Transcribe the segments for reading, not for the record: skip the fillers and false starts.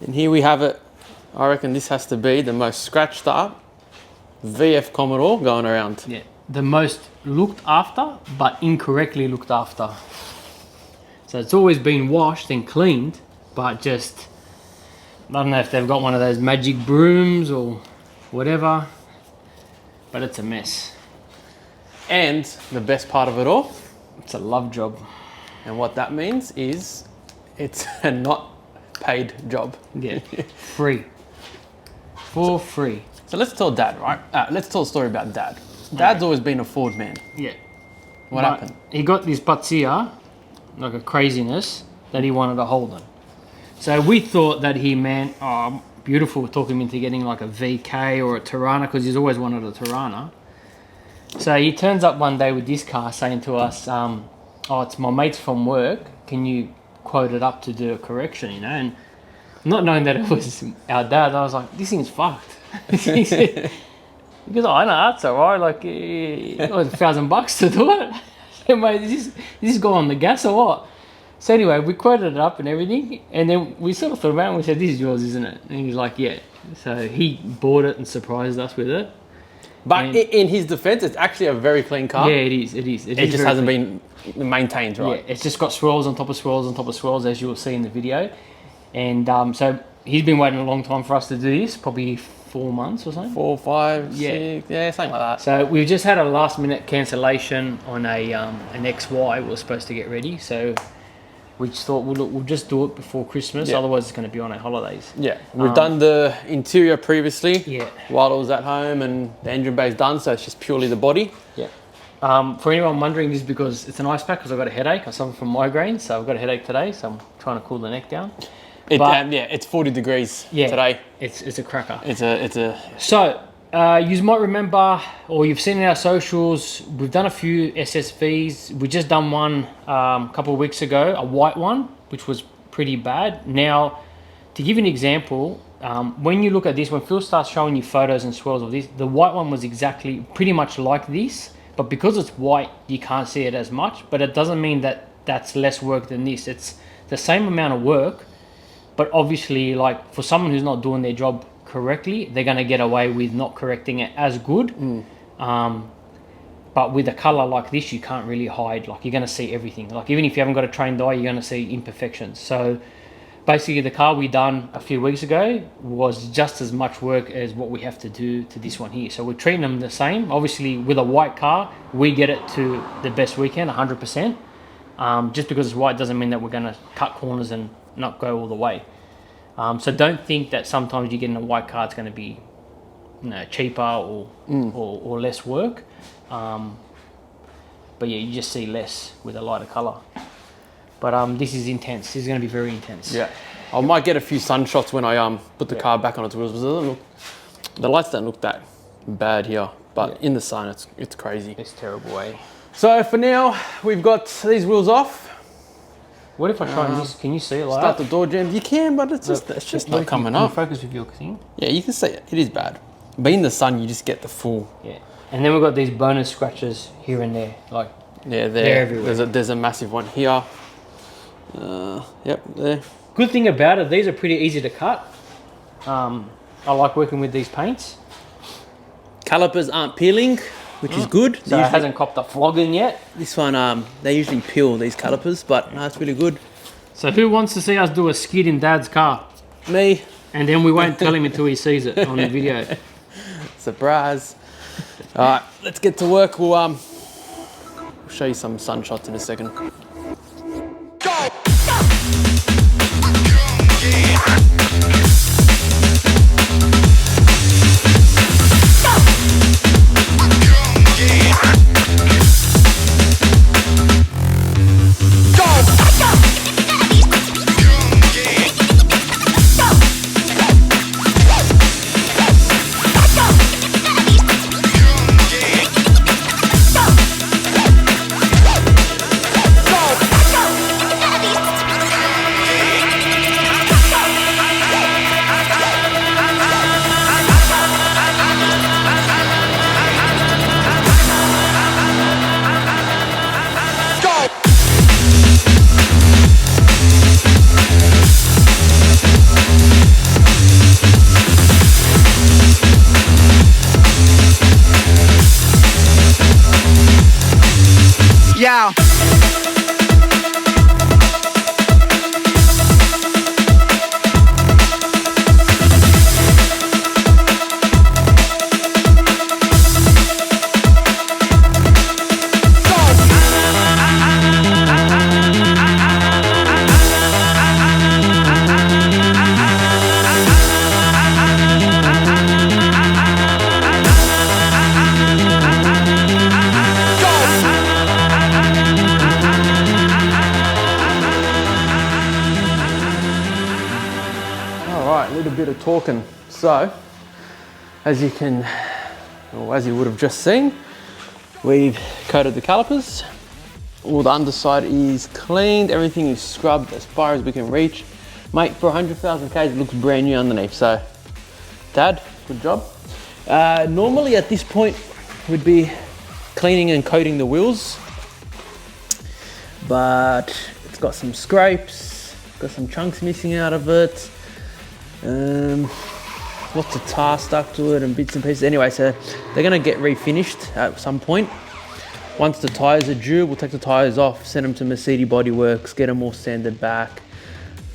And here we have it. I reckon this has to be the most scratched up VF Commodore going around. Yeah, the most looked after, but incorrectly looked after. So it's always been washed and cleaned, but just, I don't know if they've got one of those magic brooms or whatever, but it's a mess. And the best part of it all, It's a love job. and what that means is it's a not paid job. Yeah, free. For free. So let's tell Dad, right? Let's tell a story about Dad. Dad's always been a Ford man. Yeah. What happened? He got this Patsia, like a craziness, that he wanted a Holden. So we thought that he meant, oh, beautiful, talk him into getting like a VK or a Tirana, because he's always wanted a Tirana. So he turns up one day with this car saying to us, oh, it's my mates from work, can you quote it up to do a correction, you know? And not knowing that it was our dad, I was like, this thing's fucked. He said, because I know, that's alright, like, it was $1,000 to do it. And mate, is this guy on the gas or what? So anyway, we quoted it up and everything, and then we sort of thought about it and we said, this is yours, isn't it? And he was like, yeah. So he bought it and surprised us with it. But in his defense, it's actually a very clean car. Yeah, it is. It just hasn't been maintained, right? Yeah, it's just got swirls on top of swirls on top of swirls, as you'll see in the video. And so he's been waiting a long time for us to do this, probably 4 months or something. 4, 5, 6, yeah, something like that. So we've just had a last minute cancellation on an XY we were supposed to get ready. So we just thought, we'll just do it before Christmas. Yeah. Otherwise it's going to be on our holidays. Yeah, we've done the interior previously. Yeah. While it was at home, and the engine bay's done, so it's just purely the body. Yeah. For anyone wondering, this is because it's an ice pack, because I've got a headache. I suffer from migraines, so I've got a headache today, so I'm trying to cool the neck down. Yeah, it's 40 degrees today. It's a cracker. It's a. So, you might remember, or you've seen in our socials, we've done a few SSVs. We just done one a couple of weeks ago, a white one, which was pretty bad. Now, to give you an example, when you look at this, when Phil starts showing you photos and swirls of this, the white one was exactly pretty much like this, but because it's white, you can't see it as much, but it doesn't mean that that's less work than this. It's the same amount of work, but obviously, like, for someone who's not doing their job correctly, they're going to get away with not correcting it as good. But with a color like this, you can't really hide. Like, you're going to see everything. Like, even if you haven't got a trained eye, you're going to see imperfections. So basically, the car we done a few weeks ago was just as much work as what we have to do to this one here. So we're treating them the same. Obviously, with a white car, we get it to the best we can, 100%. Just because it's white doesn't mean that we're going to cut corners and not go all the way. So don't think that sometimes you get in a white car, it's going to be, you know, cheaper or less work. But yeah, you just see less with a lighter color. But this is intense. This is going to be very intense. Yeah, I might get a few sun shots when I put the car back on its wheels. The lights don't look that bad here, but in the sun, it's crazy. It's terrible, eh? So for now, we've got these wheels off. What if I try and just, can you see it like Start that? the door jams. You can, but it's just not coming up. Focus with your thing. Yeah, you can see it. It is bad. But in the sun, you just get the full. Yeah. And then we've got these bonus scratches here and there. Like, yeah, they're everywhere. There's a massive one here. Yep, there. Good thing about it, these are pretty easy to cut. I like working with these paints. Calipers aren't peeling, which is good. So it hasn't copped a flogging yet. This one, they usually peel, these calipers, but no, it's really good. So who wants to see us do a skid in Dad's car? Me. And then we won't tell him until he sees it on the video. Surprise. All right, let's get to work. We'll show you some sun shots in a second. All right, a little bit of talking. So, as you would have just seen, we've coated the calipers. All the underside is cleaned. Everything is scrubbed as far as we can reach. Mate, for 100,000 Ks, it looks brand new underneath. So, Dad, good job. Normally at this point, we'd be cleaning and coating the wheels, but it's got some scrapes, got some chunks missing out of it. Lots of tar stuck to it and bits and pieces. Anyway, so they're gonna get refinished at some point. Once the tires are due, we'll take the tires off, send them to Mercedes Body Works, get them all sanded back,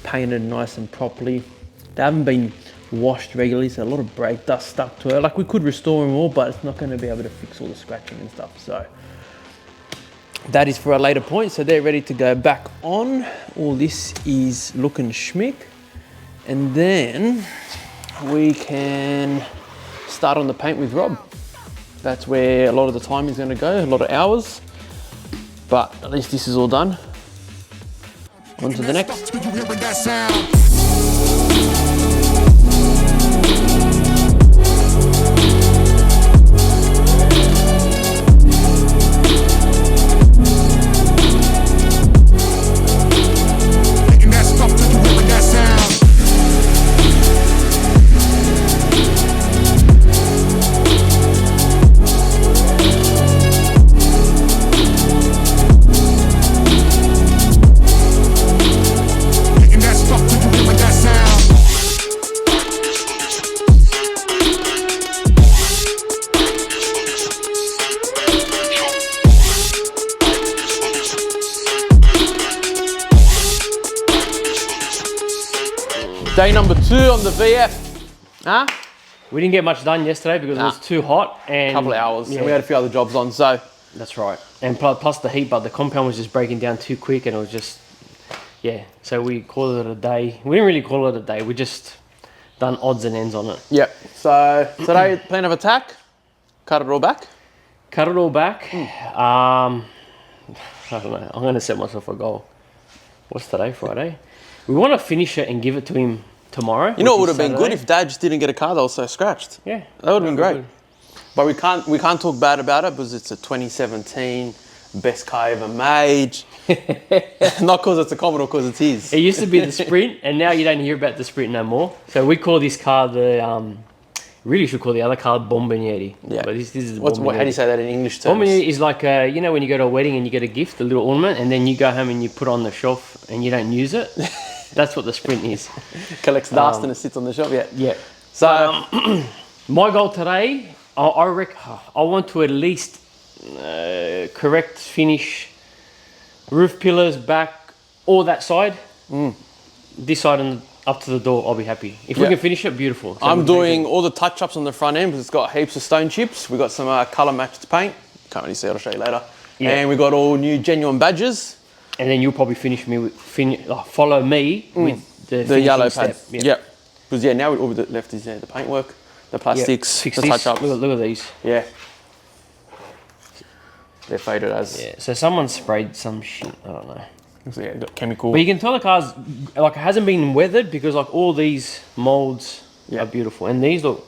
painted nice and properly. They haven't been washed regularly, so a lot of brake dust stuck to it. Like, we could restore them all, but it's not gonna be able to fix all the scratching and stuff. So that is for a later point. So they're ready to go back on. All this is looking schmick. And then we can start on the paint with Rob. That's where a lot of the time is gonna go, a lot of hours. But at least this is all done. On to the next. Day number 2 on the VF. Huh? We didn't get much done yesterday because it was too hot and a couple of hours. Yeah. And we had a few other jobs on, so. That's right. And plus the heat, but the compound was just breaking down too quick and it was just, yeah. So we called it a day. We didn't really call it a day. We just done odds and ends on it. Yep. So today, plan of attack, cut it all back. Cut it all back. I don't know. I'm going to set myself a goal. What's today? Friday? We want to finish it and give it to him tomorrow. You know, it would have been good if Dad just didn't get a car that was so scratched. Yeah. That would have been great. But we can't talk bad about it because it's a 2017 best car ever made. Not because it's a Commodore, because it's his. It used to be the Sprint, and now you don't hear about the Sprint no more. So we call this car the, really should call the other car Bombardieri. Yeah. But this is the how do you say that in English terms? Bombardieri is like, you know when you go to a wedding and you get a gift, a little ornament, and then you go home and you put it on the shelf and you don't use it. That's what the Sprint is. Collects dust and it sits on the shelf, yeah. Yeah. So, my goal today, I reckon, I want to at least correct, finish roof pillars, back, all that side. This side and up to the door, I'll be happy. If we can finish it, beautiful. So I'm doing all the touch-ups on the front end because it's got heaps of stone chips. We've got some colour-matched paint. Can't really see it, I'll show you later. Yeah. And we got all new genuine badges. And then you'll probably finish me with follow me with the yellow pad. Yep. Yep. Because now all that's left is the paintwork, the plastics, the touch-ups. Look at these. Yeah. They're faded as. Yeah. So someone sprayed some shit. I don't know. So yeah, got chemical. But you can tell the car's like it hasn't been weathered because like all these molds are beautiful, and these look.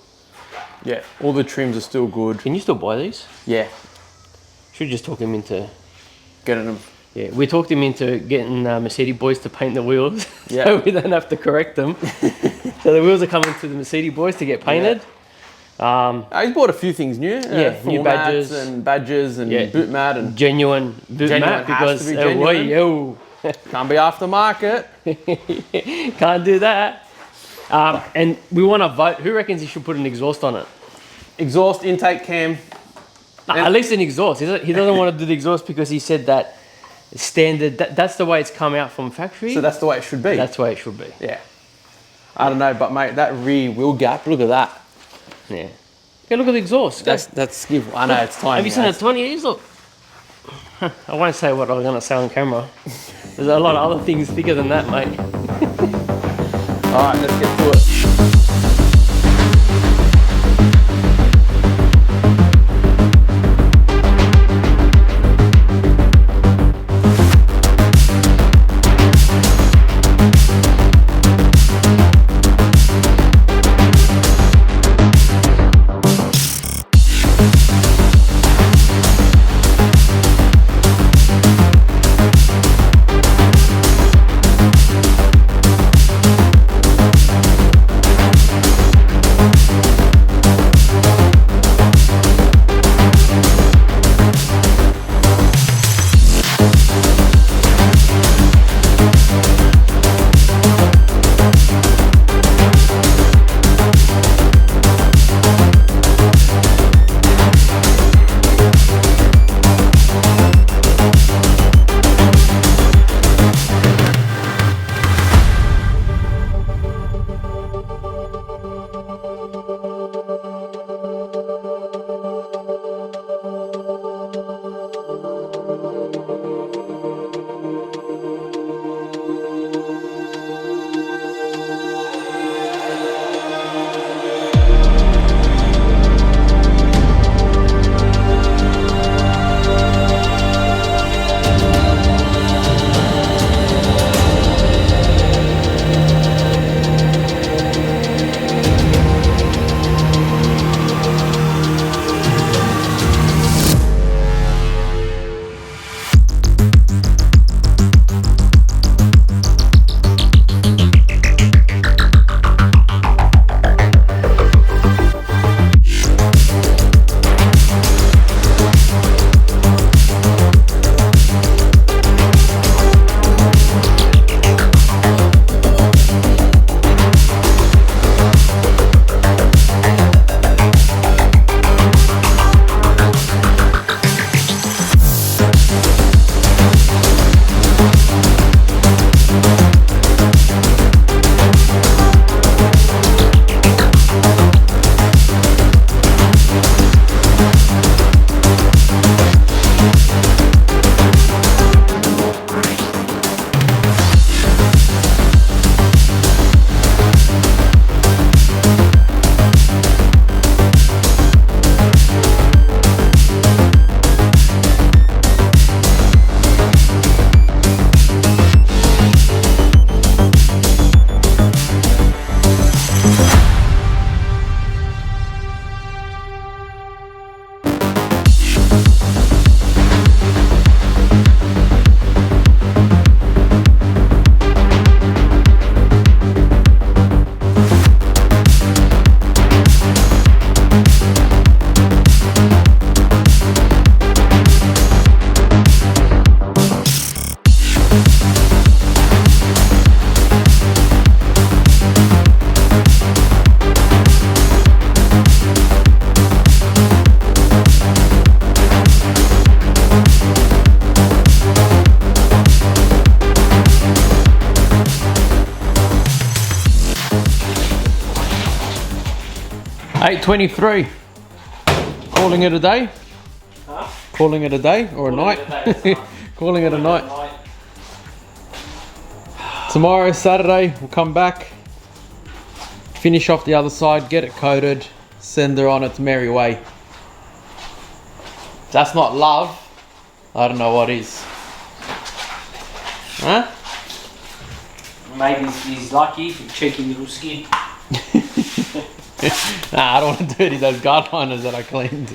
Yeah. All the trims are still good. Can you still buy these? Yeah. Should just talk him into getting them. Yeah, we talked him into getting Mercedes boys to paint the wheels, yeah. So we don't have to correct them. So the wheels are coming to the Mercedes boys to get painted. Yeah. He's bought a few things new. New badges and boot mat and genuine boot mat because can't be aftermarket. Can't do that. And we want to vote. Who reckons he should put an exhaust on it? Exhaust, intake cam. At least an exhaust. He doesn't want to do the exhaust because he said that standard. That's the way it's come out from factory. So that's the way it should be. That's the way it should be. Yeah. I don't know, but mate, that rear wheel gap. Look at that. Yeah. Okay, look at the exhaust. That's I know it's tiny. Have you seen it 20 years? Look. I won't say what I'm going to say on camera. There's a lot of other things bigger than that, mate. All right, let's get to it. 8:23. Calling it a day? Huh? Calling it a day or a night? Calling it a night. Tomorrow, Saturday, we'll come back, finish off the other side, get it coated, send her on its merry way. If that's not love, I don't know what is. Huh? Maybe he's lucky, cheeky little skin. Nah, I don't want to dirty those guard liners that I cleaned.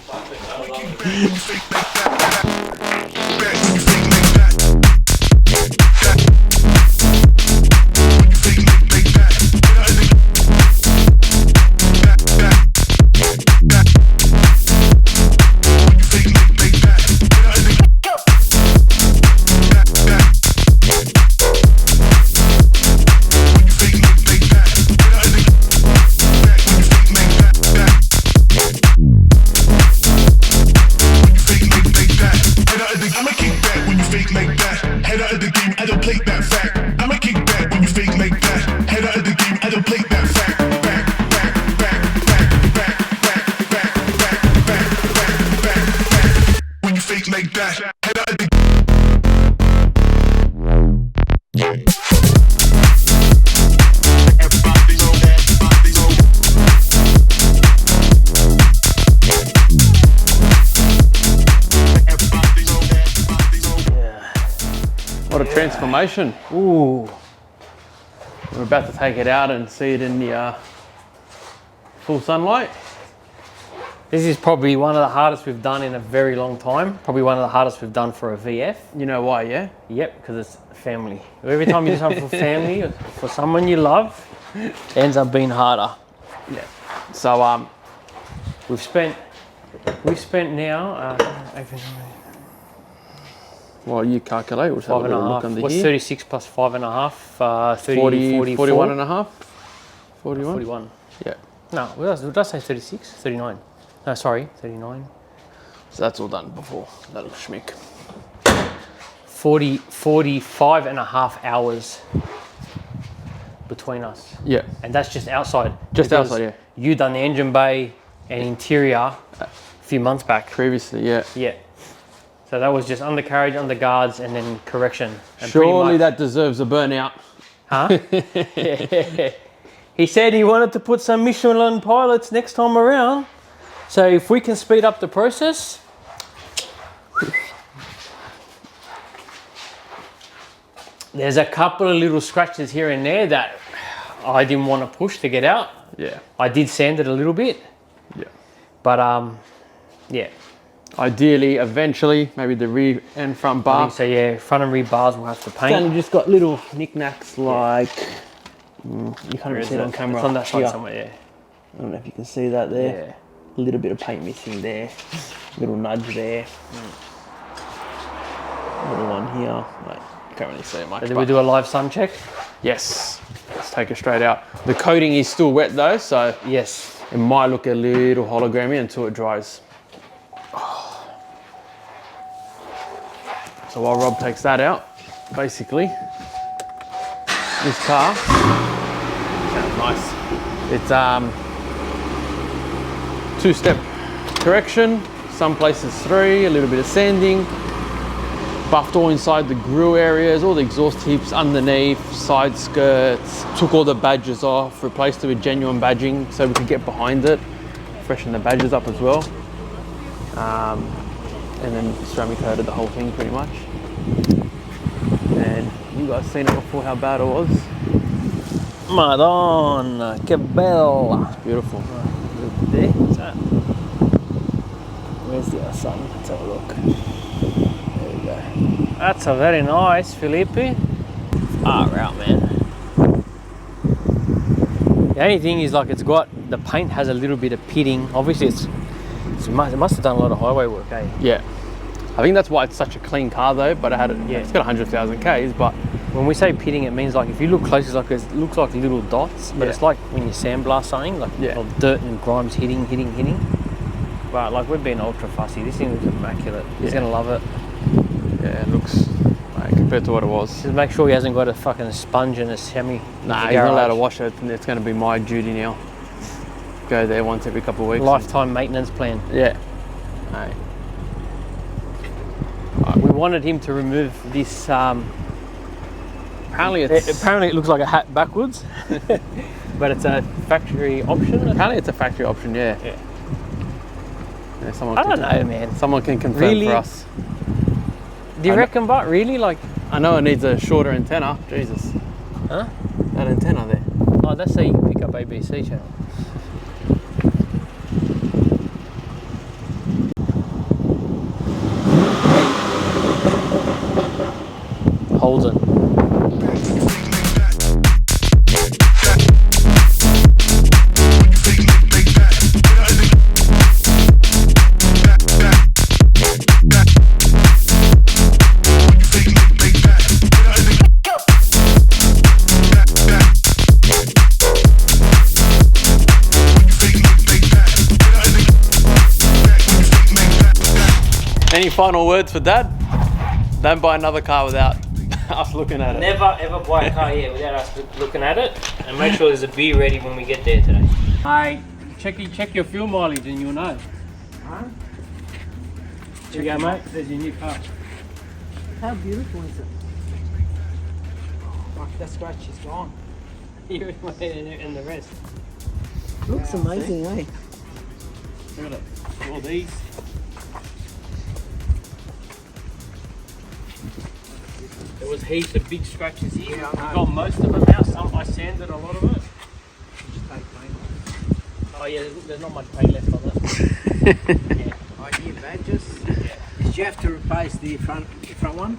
What a transformation. Ooh. We're about to take it out and see it in the full sunlight. This is probably one of the hardest we've done in a very long time. Probably one of the hardest we've done for a VF. You know why, yeah? Yep, because it's family. Every time you do something for family, for someone you love, it ends up being harder. Yeah. So we've spent now. well, you calculate. We'll have a little look under What's here. 36 plus 5.5? 40, 41 and a half? 41? 41. Yeah. No, did I say 36? 39. No, sorry, 39. So that's all done before that little schmick. 45 and a half hours between us. Yeah. And that's just outside. Just because outside, yeah. You done the engine bay and interior a few months back. Previously, yeah. Yeah. So that was just undercarriage, underguards, and then correction. And surely that deserves a burnout. Huh? He said he wanted to put some Michelin pilots next time around. So if we can speed up the process. There's a couple of little scratches here and there that I didn't want to push to get out. Yeah. I did sand it a little bit. Yeah. But yeah. Ideally, eventually, maybe the rear and front bar. I think so, yeah, front and rear bars will have to paint. Then you just got little knickknacks like, you can't even see it on camera. It's on that side here. somewhere, yeah. I don't know if you can see that there. Yeah. A little bit of paint missing there. Little nudge there. Little one here. Like, can't really see it much. So did we do a live sun check? Yes. Let's take it straight out. The coating is still wet though, so Yes. it might look a little hologrammy until it dries. So while Rob takes that out, basically, this car, sounds nice. It's two-step correction, some places 3, a little bit of sanding, buffed all inside the grille areas, all the exhaust tips underneath, side skirts, took all the badges off, replaced it with genuine badging so we could get behind it, freshen the badges up as well. And then ceramic coated the whole thing pretty much. And you guys seen it before how bad it was. Madonna, que bella. It's beautiful. There, what's that? Where's the other sun? Let's have a look. There we go. That's a very nice, Felipe. Far out, man. The only thing is, like, it's got, the paint has a little bit of pitting. Obviously, it must have done a lot of highway work, eh? Yeah. I think that's why it's such a clean car though, but it's got 100,000 Ks, but when we say pitting, it means like if you look close, it's like it looks like little dots, but it's like when you sandblast something, like dirt and grimes hitting. But like we've been ultra fussy. This thing looks immaculate. He's gonna love it. Yeah, it looks like, compared to what it was. Just make sure he hasn't got a fucking sponge in his semi. Nah, he's not allowed to wash it. It's gonna be my duty now. go there once every couple of weeks. Lifetime maintenance plan. Yeah. Alright. We wanted him to remove this. Apparently Apparently, it looks like a hat backwards, but it's a factory option. Apparently it's a factory option. Yeah. Yeah. Yeah, someone I don't know, man. Someone can confirm Really? for us. Do you reckon, but really, like, I know it needs a shorter antenna. Jesus. huh? That antenna there. Oh, that's so you can pick up ABC channel. Holden. Any final words for Dad? Don't buy another car without us looking at it. Never ever buy a car here without us looking at it, and make sure there's a beer ready when we get there today. Hey, check your fuel mileage and you'll know. Huh? Check out, mate. There's your new car. How beautiful is it? Oh, that scratch is gone. And the rest. Looks amazing, eh? Look at it. All these. There was heaps of big scratches here. Yeah, I I've know. got most of them out. Some I sanded a lot of it. Oh yeah, there's not much paint left on it. Yeah. Oh, new badges. Yeah. Did you have to replace the front one?